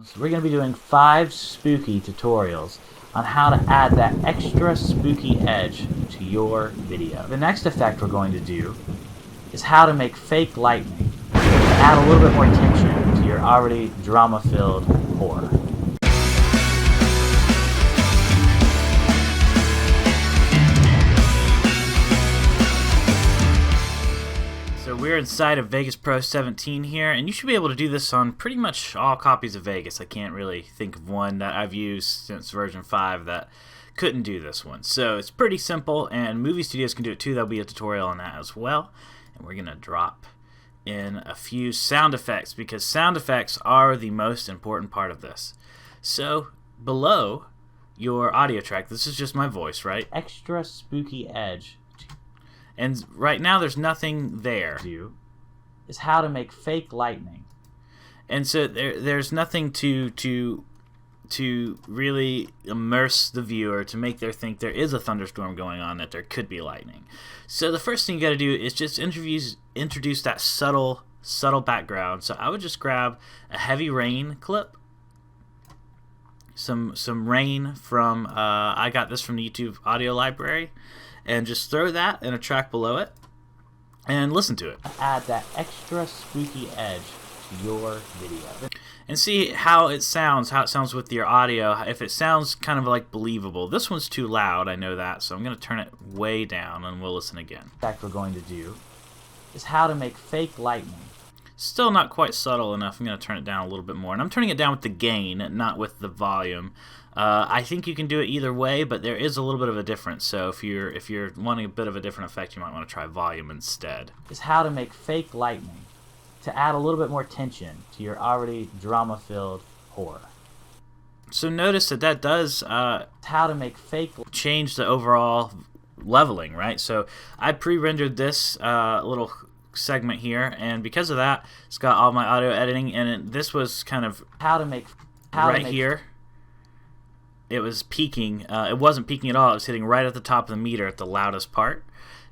So we're going to be doing 5 spooky tutorials on how to add that extra spooky edge to your video. The next effect we're going to do is how to make fake lightning to add a little bit more tension to your already drama-filled horror. So we're inside of Vegas Pro 17 here, and you should be able to do this on pretty much all copies of Vegas. I can't really think of one that I've used since version 5 that couldn't do this one. So it's pretty simple, and movie studios can do it too. There'll be a tutorial on that as well. And we're going to drop in a few sound effects because sound effects are the most important part of this. So below your audio track, this is just my voice, right? Extra spooky edge. And right now there's nothing there. Is how to make fake lightning. And so there's nothing to really immerse the viewer to make them think there is a thunderstorm going on, that there could be lightning. So the first thing you got to do is just introduce that subtle background. So I would just grab a heavy rain clip, some rain from I got this from the YouTube audio library, and just throw that in a track below it and listen to it. Add that extra spooky edge to your video and see how it sounds with your audio, if it sounds kind of like believable. This one's too loud, I know that, so I'm going to turn it way down and we'll listen again. The fact we're going to do is how to make fake lightning. Still not quite subtle enough. I'm going to turn it down a little bit more, and I'm turning it down with the gain, not with the volume. I think you can do it either way, but there is a little bit of a difference. So if you're wanting a bit of a different effect, you might want to try volume instead. Is how to make fake lightning to add a little bit more tension to your already drama-filled horror. So notice that does how to make fake change the overall leveling, right? So I pre-rendered this little segment here, and because of that, it's got all my audio editing, and this was kind of right here. It was peaking. It wasn't peaking at all. It was hitting right at the top of the meter at the loudest part.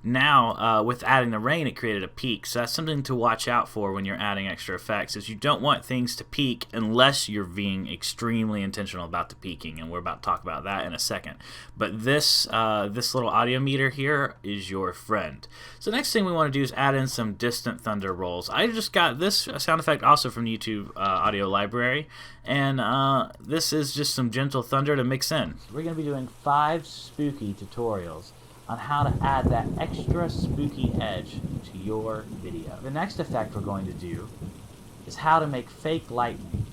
Now, with adding the rain, it created a peak. So that's something to watch out for when you're adding extra effects, is you don't want things to peak unless you're being extremely intentional about the peaking, and we're about to talk about that in a second. But this little audio meter here is your friend. So the next thing we want to do is add in some distant thunder rolls. I just got this sound effect also from the YouTube audio library, and this is just some gentle thunder to mix in. We're going to be doing 5 spooky tutorials on how to add that extra spooky edge to your video. The next effect we're going to do is how to make fake lightning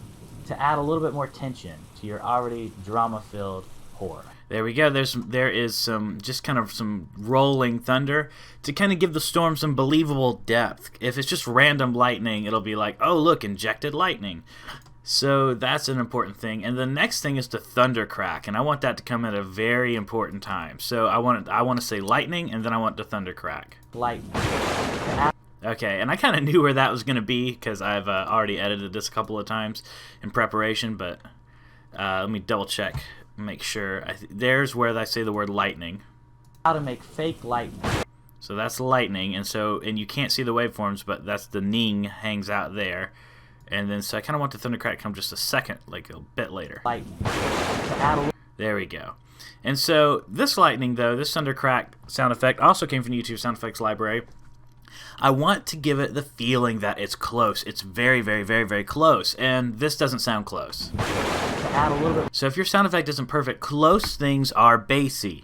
to add a little bit more tension to your already drama-filled horror. There we go. There is some rolling thunder to kind of give the storm some believable depth. If it's just random lightning, it'll be like, oh look, injected lightning. So that's an important thing. And the next thing is the thunder crack, and I want that to come at a very important time. So I want to say lightning, and then I want the thunder crack. Lightning. Okay, and I kind of knew where that was going to be because I've already edited this a couple of times in preparation, but let me double check, make sure. There's where I say the word lightning. How to make fake lightning. So that's lightning, and you can't see the waveforms, but that's the ning hangs out there. And then, so I kind of want the thunder crack to come just a second, like a bit later. Lightning. There we go. And so this lightning, though, this thunder crack sound effect also came from the YouTube sound effects library. I want to give it the feeling that it's close. It's very, very, very, very close. And this doesn't sound close. Add a little bit. So if your sound effect isn't perfect, close things are bassy.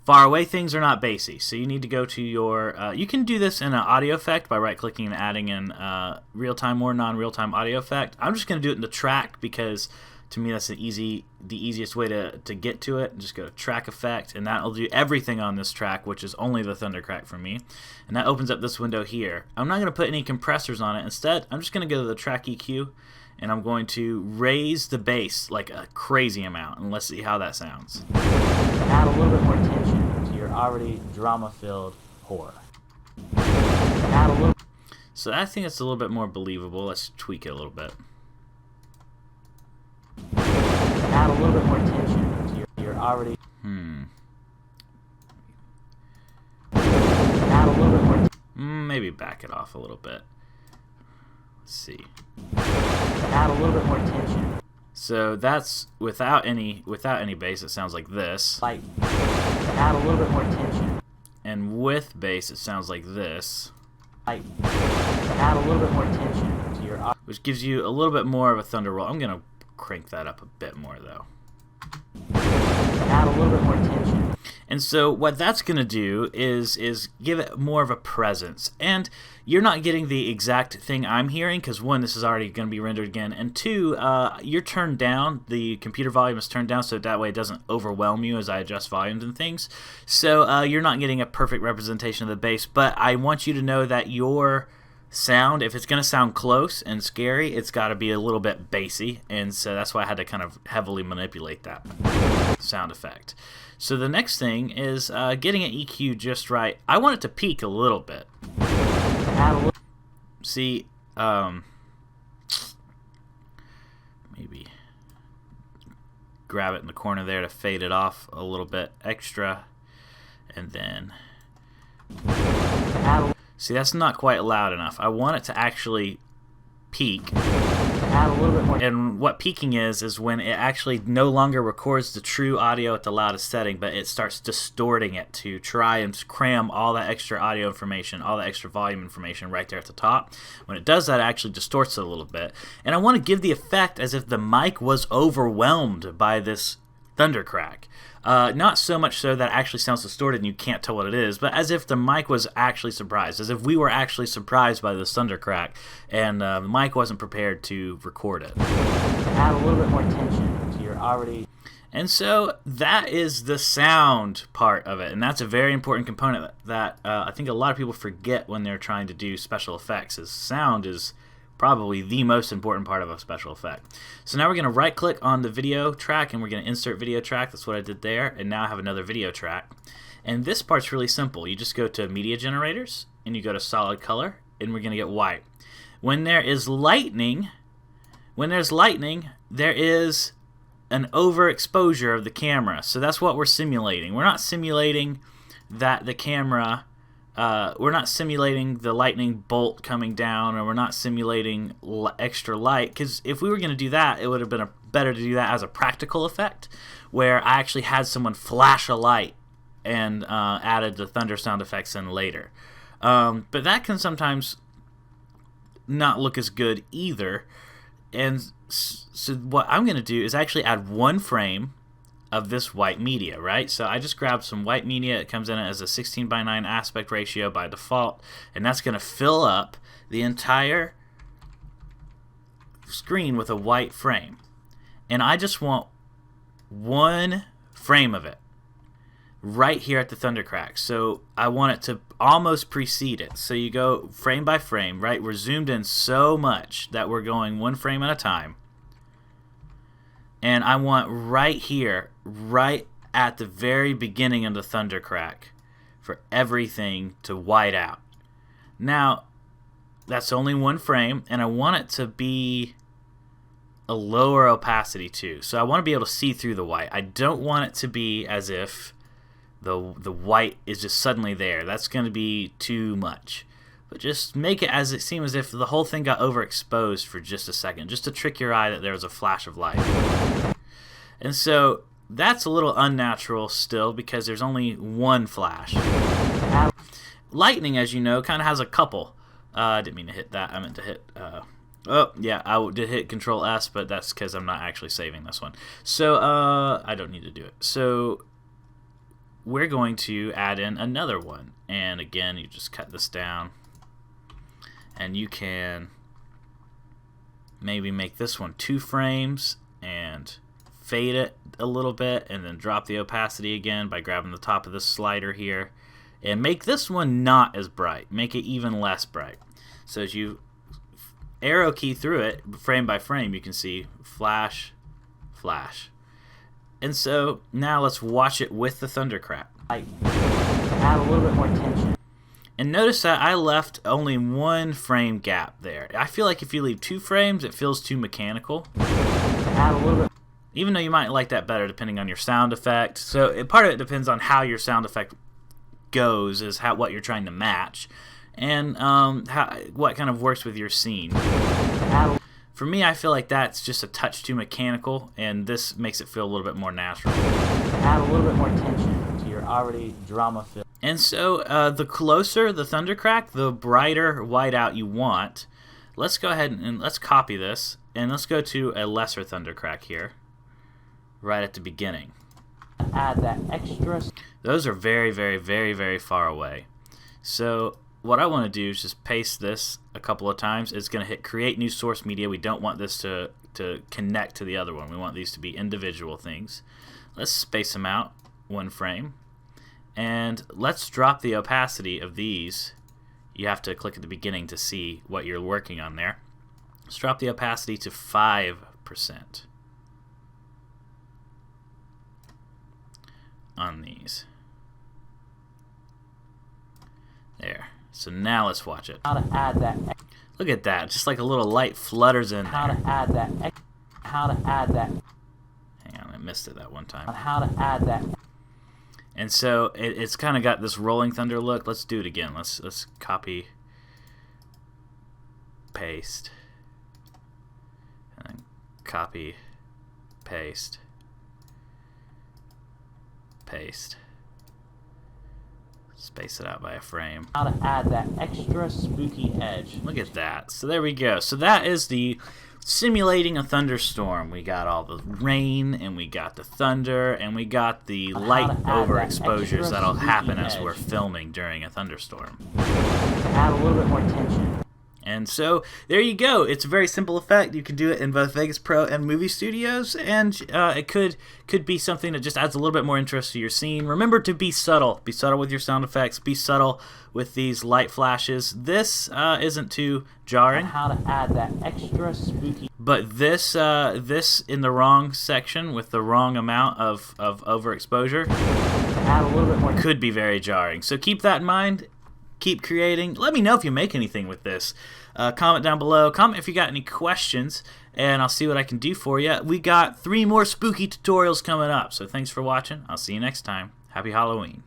Far away things are not bassy, so you need to go to your... you can do this in an audio effect by right-clicking and adding in real-time or non-real-time audio effect. I'm just going to do it in the track because, to me, that's the easiest way to get to it. Just go to track effect, and that will do everything on this track, which is only the thunder crack for me. And that opens up this window here. I'm not going to put any compressors on it. Instead, I'm just going to go to the track EQ, and I'm going to raise the bass like a crazy amount, and let's see how that sounds. Add a little bit more tension to your already drama-filled horror. Add a little. So I think it's a little bit more believable. Let's tweak it a little bit. Add a little bit more tension to your already. Add a little bit more. Maybe back it off a little bit. Let's see. Add a little bit more tension. So that's without any bass, it sounds like this. Like, add a little bit more tension. And with bass, it sounds like this. Like, add a little bit more tension to your, which gives you a little bit more of a thunder roll. I'm gonna crank that up a bit more though. Add a little bit more tension. And so what that's going to do is give it more of a presence. And you're not getting the exact thing I'm hearing because, one, this is already going to be rendered again, and two, you're turned down. The computer volume is turned down so that way it doesn't overwhelm you as I adjust volumes and things. So you're not getting a perfect representation of the bass, but I want you to know that your sound, if it's going to sound close and scary, it's got to be a little bit bassy, and so that's why I had to kind of heavily manipulate that sound effect. So the next thing is getting an EQ just right. I want it to peak a little bit. See, maybe grab it in the corner there to fade it off a little bit extra, and then see, that's not quite loud enough. I want it to actually peak. Add a little bit more. And what peaking is when it actually no longer records the true audio at the loudest setting, but it starts distorting it to try and cram all that extra audio information, all the extra volume information right there at the top. When it does that, it actually distorts it a little bit. And I want to give the effect as if the mic was overwhelmed by this thunder crack. Not so much so that it actually sounds distorted and you can't tell what it is, but as if the mic was actually surprised, as if we were actually surprised by this thunder crack and the mic wasn't prepared to record it. Add a little bit more tension to your already. And so that is the sound part of it, and that's a very important component that I think a lot of people forget when they're trying to do special effects. Is sound is probably the most important part of a special effect. So now we're going to right click on the video track and we're going to insert video track. That's what I did there, and now I have another video track. And this part's really simple. You just go to media generators and you go to solid color, and we're going to get white. When there is lightning, there is an overexposure of the camera. So that's what we're simulating. We're not simulating that the camera we're not simulating the lightning bolt coming down, or we're not simulating extra light, because if we were going to do that, it would have been better to do that as a practical effect, where I actually had someone flash a light and added the thunder sound effects in later. But that can sometimes not look as good either. And so what I'm going to do is actually add one frame of this white media, right? So I just grabbed some white media. It comes in as a 16:9 aspect ratio by default, and that's going to fill up the entire screen with a white frame. And I just want one frame of it right here at the thunder crack. So I want it to almost precede it. So you go frame by frame, right? We're zoomed in so much that we're going one frame at a time. And I want right here, right at the very beginning of the thunder crack, for everything to white out. Now, that's only one frame, and I want it to be a lower opacity too. So I want to be able to see through the white. I don't want it to be as if the white is just suddenly there. That's going to be too much. But just make it as it seems as if the whole thing got overexposed for just a second, just to trick your eye that there was a flash of light. And so that's a little unnatural still, because there's only one flash. Lightning, as you know, kind of has a couple. I didn't mean to hit that. I meant to hit... oh, yeah, I did hit Control S, but that's because I'm not actually saving this one. So I don't need to do it. So we're going to add in another one. And again, you just cut this down. And you can maybe make this one 2 frames and fade it a little bit, and then drop the opacity again by grabbing the top of this slider here, and make this one not as bright. Make it even less bright. So as you arrow key through it, frame by frame, you can see flash, flash. And so now let's watch it with the thunder crack. Add a little bit more tension. And notice that I left only one frame gap there. I feel like if you leave 2 frames, it feels too mechanical. Add a little bit. Even though you might like that better depending on your sound effect. So part of it depends on how your sound effect goes, is what you're trying to match, and what kind of works with your scene. For me, I feel like that's just a touch too mechanical, and this makes it feel a little bit more natural. Add a little bit more tension to your already drama-filled. And so the closer the thundercrack, the brighter whiteout you want. Let's go ahead and let's copy this, and let's go to a lesser thundercrack here, right at the beginning. Add that extra. Those are very, very, very, very far away. So what I want to do is just paste this a couple of times. It's going to hit create new source media. We don't want this to connect to the other one. We want these to be individual things. Let's space them out one frame. And let's drop the opacity of these. You have to click at the beginning to see what you're working on there. Let's drop the opacity to 5% on these. There. So now let's watch it. How to add that. Look at that. Just like a little light flutters in How there. to add that. How to add that. Hang on, I missed it that one time. How to add that. And so it's kind of got this rolling thunder look. Let's do it again. Let's copy, paste, and then copy, paste, paste. Space it out by a frame. How to add that extra spooky edge. Look at that. So there we go. So that is the simulating a thunderstorm. We got all the rain, and we got the thunder, and we got the light overexposures that'll happen as we're filming during a thunderstorm. Add a little bit more tension. And so there you go. It's a very simple effect. You can do it in both Vegas Pro and movie studios, and it could be something that just adds a little bit more interest to your scene. Remember to be subtle. Be subtle with your sound effects. Be subtle with these light flashes. This isn't too jarring. How to add that extra spooky. But this in the wrong section with the wrong amount of overexposure Add a little bit more. could be very jarring. So keep that in mind. Keep creating. Let me know if you make anything with this. Comment down below. Comment if you got any questions, and I'll see what I can do for you. We got 3 more spooky tutorials coming up, so thanks for watching. I'll see you next time. Happy Halloween.